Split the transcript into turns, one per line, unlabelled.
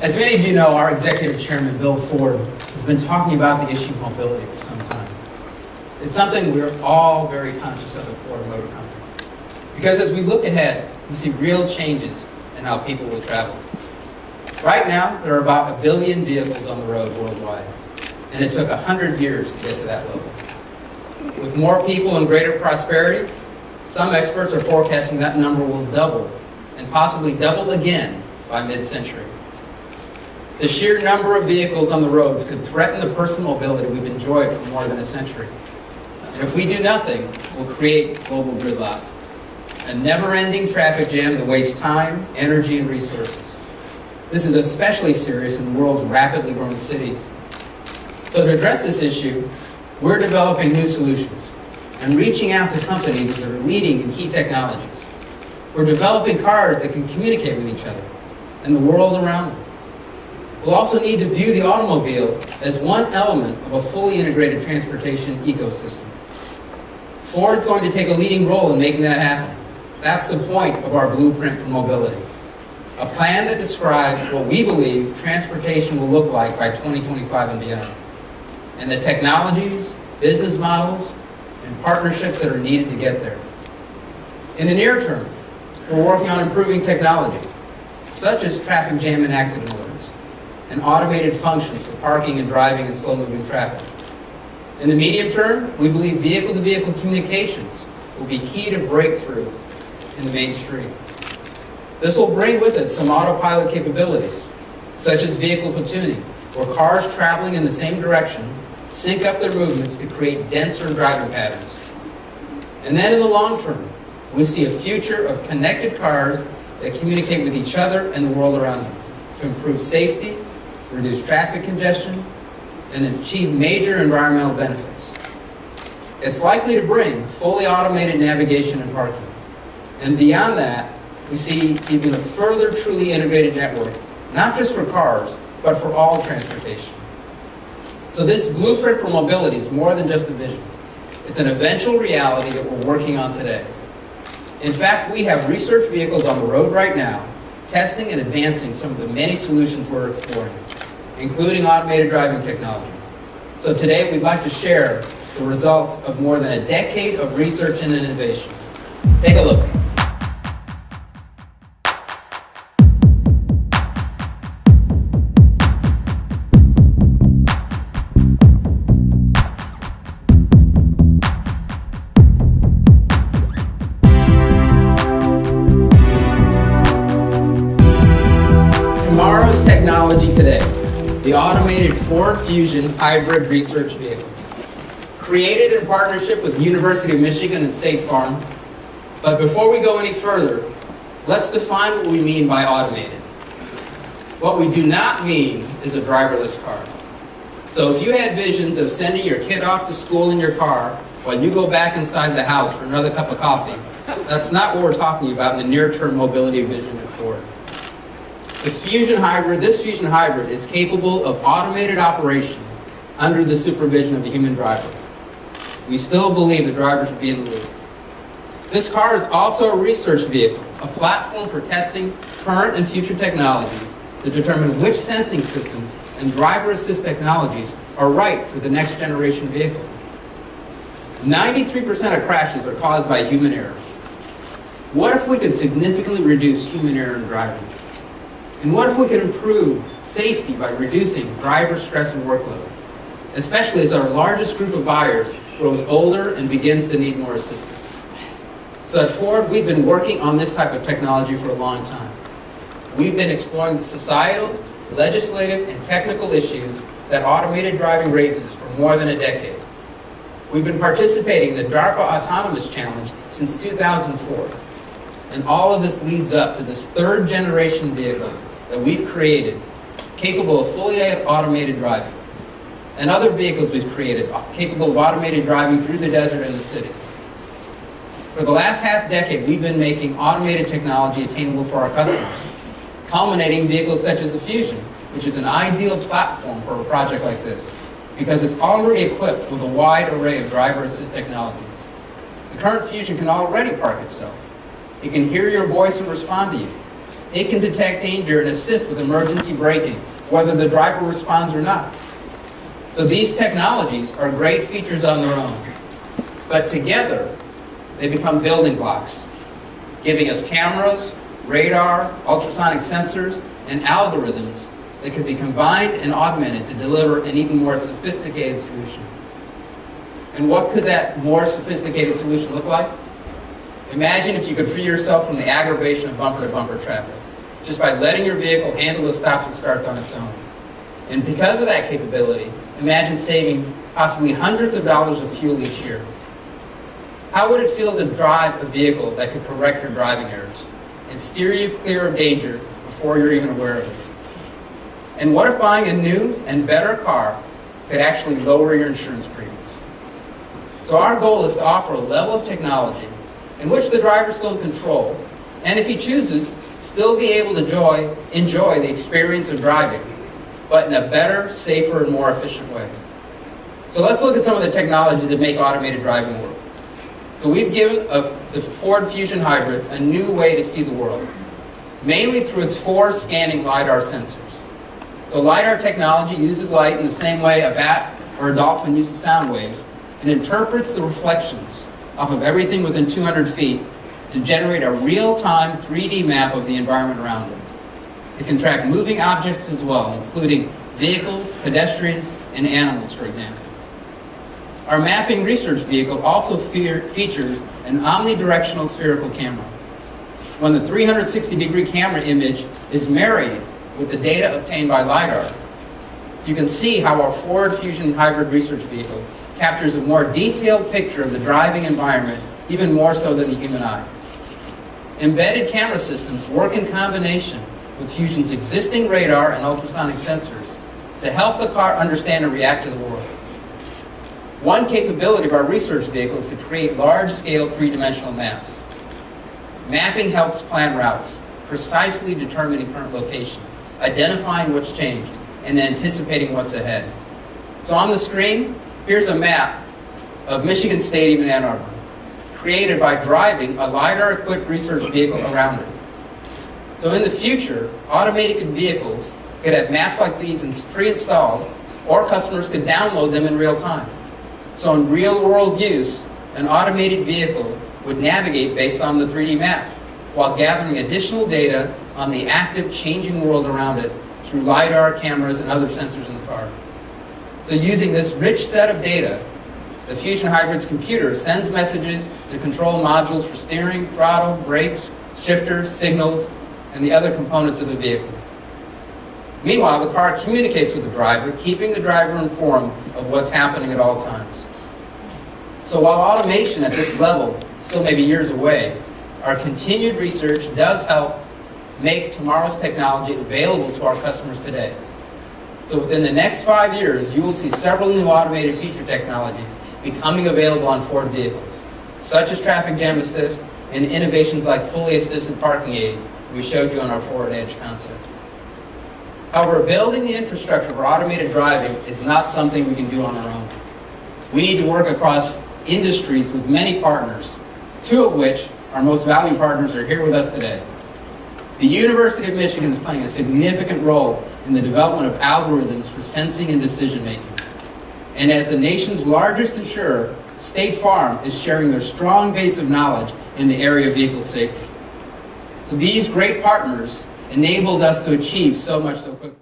As many of you know, our executive chairman, Bill Ford, has been talking about the issue of mobility for some time. It's something we're all very conscious of at Ford Motor Company. Because as we look ahead, we see real changes in how people will travel. Right now, there are about 1 billion vehicles on the road worldwide, and it took 100 years to get to that level. With more people and greater prosperity, some experts are forecasting that number will double, and possibly double again by mid-century. The sheer number of vehicles on the roads could threaten the personal mobility we've enjoyed for more than a century. And if we do nothing, we'll create global gridlock, a never-ending traffic jam that wastes time, energy, and resources. This is especially serious in the world's rapidly growing cities. So to address this issue, we're developing new solutions and reaching out to companies that are leading in key technologies. We're developing cars that can communicate with each other and the world around them. We'll also need to view the automobile as one element of a fully integrated transportation ecosystem. Ford's going to take a leading role in making that happen. That's the point of our blueprint for mobility. A plan that describes what we believe transportation will look like by 2025 and beyond, and the technologies, business models, and partnerships that are needed to get there. In the near term, we're working on improving technology, such as traffic jam and accident alerts, and automated functions for parking and driving in slow-moving traffic. In the medium term, we believe vehicle-to-vehicle communications will be key to breakthrough in the mainstream. This will bring with it some autopilot capabilities, such as vehicle platooning, where cars traveling in the same direction sync up their movements to create denser driving patterns. And then in the long term, we see a future of connected cars that communicate with each other and the world around them to improve safety, reduce traffic congestion, and achieve major environmental benefits. It's likely to bring fully automated navigation and parking. And beyond that, we see even a further truly integrated network, not just for cars, but for all transportation. So this blueprint for mobility is more than just a vision. It's an eventual reality that we're working on today. In fact, we have research vehicles on the road right now, testing and advancing some of the many solutions we're exploring, including automated driving technology. So today, we'd like to share the results of more than a decade of research and innovation. Take a look. Tomorrow's technology today, the automated Ford Fusion hybrid research vehicle. Created in partnership with the University of Michigan and State Farm. But before we go any further, let's define what we mean by automated. What we do not mean is a driverless car. So if you had visions of sending your kid off to school in your car while you go back inside the house for another cup of coffee, that's not what we're talking about in the near-term mobility vision at Ford. This Fusion hybrid is capable of automated operation under the supervision of a human driver. We still believe the driver should be in the loop. This car is also a research vehicle, a platform for testing current and future technologies to determine which sensing systems and driver assist technologies are right for the next generation vehicle. 93% of crashes are caused by human error. What if we could significantly reduce human error in driving? And what if we could improve safety by reducing driver stress and workload, especially as our largest group of buyers grows older and begins to need more assistance? So at Ford, we've been working on this type of technology for a long time. We've been exploring the societal, legislative, and technical issues that automated driving raises for more than a decade. We've been participating in the DARPA Autonomous Challenge since 2004. And all of this leads up to this third generation vehicle that we've created, capable of fully automated driving. And other vehicles we've created, capable of automated driving through the desert and the city. For the last half decade, we've been making automated technology attainable for our customers, culminating in vehicles such as the Fusion, which is an ideal platform for a project like this, because it's already equipped with a wide array of driver assist technologies. The current Fusion can already park itself. It can hear your voice and respond to you. It can detect danger and assist with emergency braking, whether the driver responds or not. So these technologies are great features on their own, but together they become building blocks, giving us cameras, radar, ultrasonic sensors, and algorithms that can be combined and augmented to deliver an even more sophisticated solution. And what could that more sophisticated solution look like? Imagine if you could free yourself from the aggravation of bumper-to-bumper traffic, just by letting your vehicle handle the stops and starts on its own. And because of that capability, imagine saving possibly hundreds of dollars of fuel each year. How would it feel to drive a vehicle that could correct your driving errors and steer you clear of danger before you're even aware of it? And what if buying a new and better car could actually lower your insurance premiums? So our goal is to offer a level of technology in which the driver is still in control, and if he chooses, still be able to enjoy the experience of driving, but in a better, safer, and more efficient way. So let's look at some of the technologies that make automated driving work. So we've given the Ford Fusion Hybrid a new way to see the world, mainly through its 4 scanning LiDAR sensors. So LiDAR technology uses light in the same way a bat or a dolphin uses sound waves, and interprets the reflections off of everything within 200 feet to generate a real-time 3D map of the environment around it. It can track moving objects as well, including vehicles, pedestrians, and animals, for example. Our mapping research vehicle also features an omnidirectional spherical camera. When the 360-degree camera image is married with the data obtained by LiDAR, you can see how our Ford Fusion Hybrid research vehicle captures a more detailed picture of the driving environment, even more so than the human eye. Embedded camera systems work in combination with Fusion's existing radar and ultrasonic sensors to help the car understand and react to the world. One capability of our research vehicle is to create large-scale three-dimensional maps. Mapping helps plan routes, precisely determining current location, identifying what's changed, and anticipating what's ahead. So on the screen, here's a map of Michigan Stadium in Ann Arbor, created by driving a LiDAR-equipped research vehicle around it. So in the future, automated vehicles could have maps like these pre-installed, or customers could download them in real time. So in real-world use, an automated vehicle would navigate based on the 3D map, while gathering additional data on the active, changing world around it through LiDAR, cameras, and other sensors in the car. So using this rich set of data, the Fusion Hybrid's computer sends messages to control modules for steering, throttle, brakes, shifters, signals, and the other components of the vehicle. Meanwhile, the car communicates with the driver, keeping the driver informed of what's happening at all times. So while automation at this level still may be years away, our continued research does help make tomorrow's technology available to our customers today. So within the next 5 years, you will see several new automated feature technologies becoming available on Ford vehicles, such as traffic jam assist and innovations like fully assisted parking aid we showed you on our Forward Edge concept. However, building the infrastructure for automated driving is not something we can do on our own. We need to work across industries with many partners, 2 of which, our most valued partners, are here with us today. The University of Michigan is playing a significant role in the development of algorithms for sensing and decision-making. And as the nation's largest insurer, State Farm is sharing their strong base of knowledge in the area of vehicle safety. So these great partners enabled us to achieve so much so quickly.